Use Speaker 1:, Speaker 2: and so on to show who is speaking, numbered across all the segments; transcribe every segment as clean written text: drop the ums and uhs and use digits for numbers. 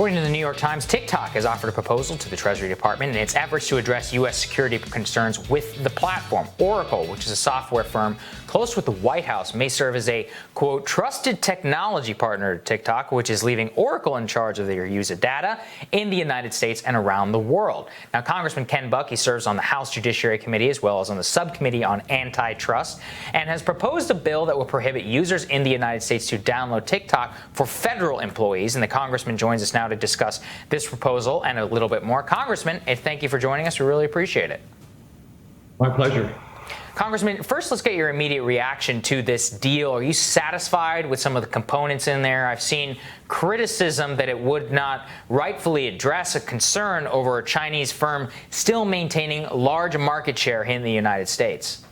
Speaker 1: According to the New York Times, TikTok has offered a proposal to the Treasury Department in its efforts to address U.S. security concerns with the platform. Oracle, which is a software firm close with the White House, may serve as a, quote, trusted technology partner to TikTok, which is leaving Oracle in charge of their user data in the United States and around the world. Now, Congressman Ken Buck, he serves on the House Judiciary Committee as well as on the subcommittee on antitrust, and has proposed a bill that will prohibit users in the United States to download TikTok for federal employees. And the Congressman joins us now to discuss this proposal and a little bit more. Congressman, thank you for joining us. We really appreciate it.
Speaker 2: My pleasure.
Speaker 1: Congressman, first, let's get your immediate reaction to this deal. Are you satisfied with some of the components in there? I've seen criticism that it would not rightfully address a concern over a Chinese firm still maintaining large market share in the United States.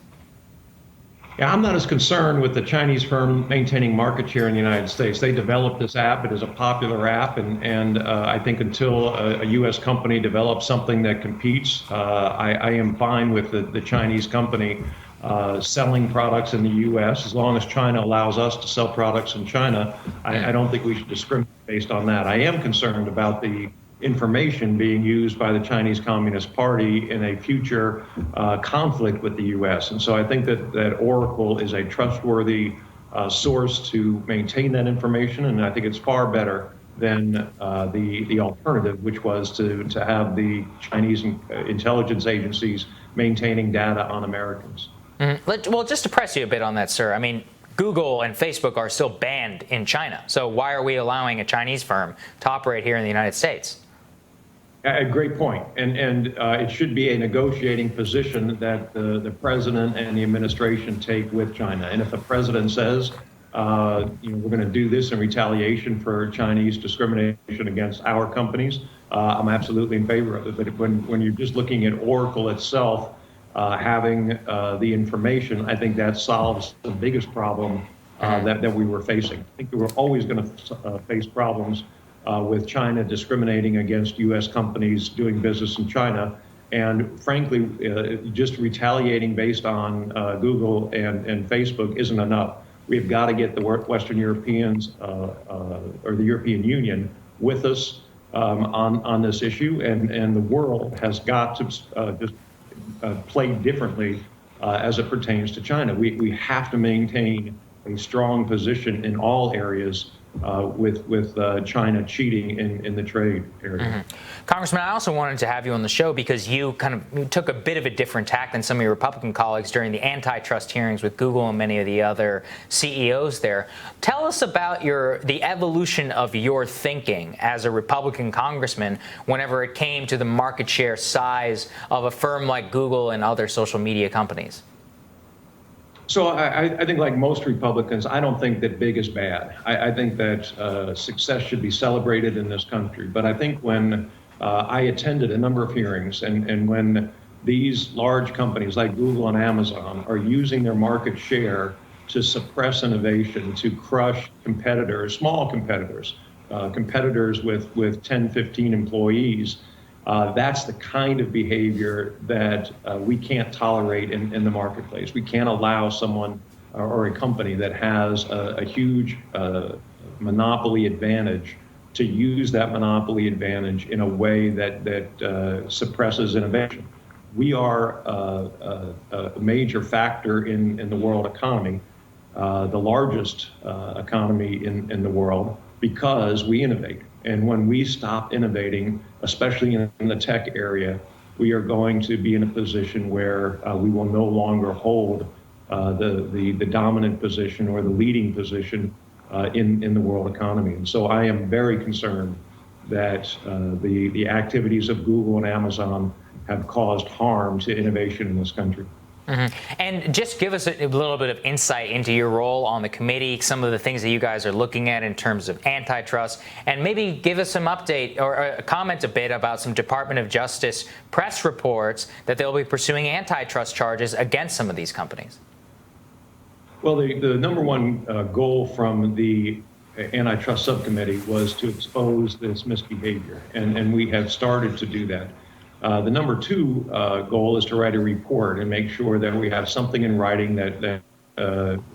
Speaker 2: Yeah, I'm not as concerned with the Chinese firm maintaining market share in the United States. They developed this app. It is a popular app, and I think until a U.S. company develops something that competes, I am fine with the Chinese company selling products in the U.S. As long as China allows us to sell products in China, I don't think we should discriminate based on that. I am concerned about the information being used by the Chinese Communist Party in a future conflict with the U.S. And so I think that Oracle is a trustworthy source to maintain that information, and I think it's far better than the alternative, which was to have the Chinese intelligence agencies maintaining data on Americans.
Speaker 1: Mm-hmm. Well, just to press you a bit on that, sir, I mean, Google and Facebook are still banned in China. So why are we allowing a Chinese firm to operate here in the United States?
Speaker 2: A great point. And it should be a negotiating position that the president and the administration take with China. And if the president says, we're going to do this in retaliation for Chinese discrimination against our companies, I'm absolutely in favor of it. But when you're just looking at Oracle itself having the information, I think that solves the biggest problem that we were facing. I think we were always going to face problems with China discriminating against U.S. companies doing business in China. And frankly, just retaliating based on Google and Facebook isn't enough. We've got to get the Western Europeans or the European Union with us on this issue. And the world has got to just play differently as it pertains to China. We have to maintain a strong position in all areas with China cheating in the trade area.
Speaker 1: Mm-hmm. Congressman, I also wanted to have you on the show because you took a bit of a different tack than some of your Republican colleagues during the antitrust hearings with Google and many of the other CEOs there. Tell us about the evolution of your thinking as a Republican congressman whenever it came to the market share size of a firm like Google and other social media companies.
Speaker 2: So I think, like most Republicans, I don't think that big is bad. I think that success should be celebrated in this country. But I think when I attended a number of hearings and when these large companies like Google and Amazon are using their market share to suppress innovation, to crush competitors, small competitors, competitors with 10, 15 employees, that's the kind of behavior that we can't tolerate in the marketplace. We can't allow someone or a company that has a huge monopoly advantage to use that monopoly advantage in a way that suppresses innovation. We are a major factor in the world economy, the largest economy in the world, because we innovate. And when we stop innovating, especially in the tech area, we are going to be in a position where we will no longer hold the dominant position or the leading position in the world economy. And so I am very concerned that the activities of Google and Amazon have caused harm to innovation in this country.
Speaker 1: Mm-hmm. And just give us a little bit of insight into your role on the committee, some of the things that you guys are looking at in terms of antitrust, and maybe give us some update or comment a bit about some Department of Justice press reports that they'll be pursuing antitrust charges against some of these companies.
Speaker 2: Well, the number one goal from the antitrust subcommittee was to expose this misbehavior, and we have started to do that. The number two goal is to write a report and make sure that we have something in writing that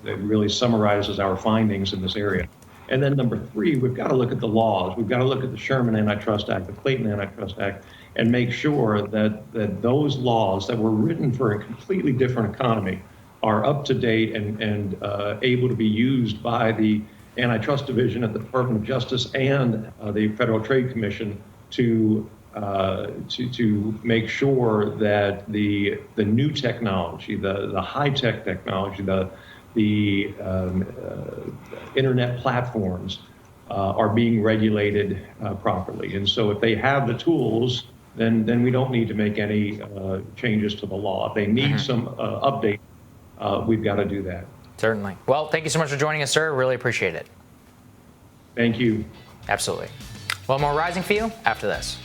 Speaker 2: really summarizes our findings in this area. And then number three, we've got to look at the laws. We've got to look at the Sherman Antitrust Act, the Clayton Antitrust Act, and make sure that those laws that were written for a completely different economy are up to date and able to be used by the Antitrust Division at the Department of Justice and the Federal Trade Commission to make sure that the new technology, the high-tech technology, the internet platforms are being regulated properly. And so if they have the tools, then we don't need to make any changes to the law. If they need some update, we've got to do that.
Speaker 1: Certainly. Well, thank you so much for joining us, sir. Really appreciate it.
Speaker 2: Thank you.
Speaker 1: Absolutely. Well, more Rising for you after this.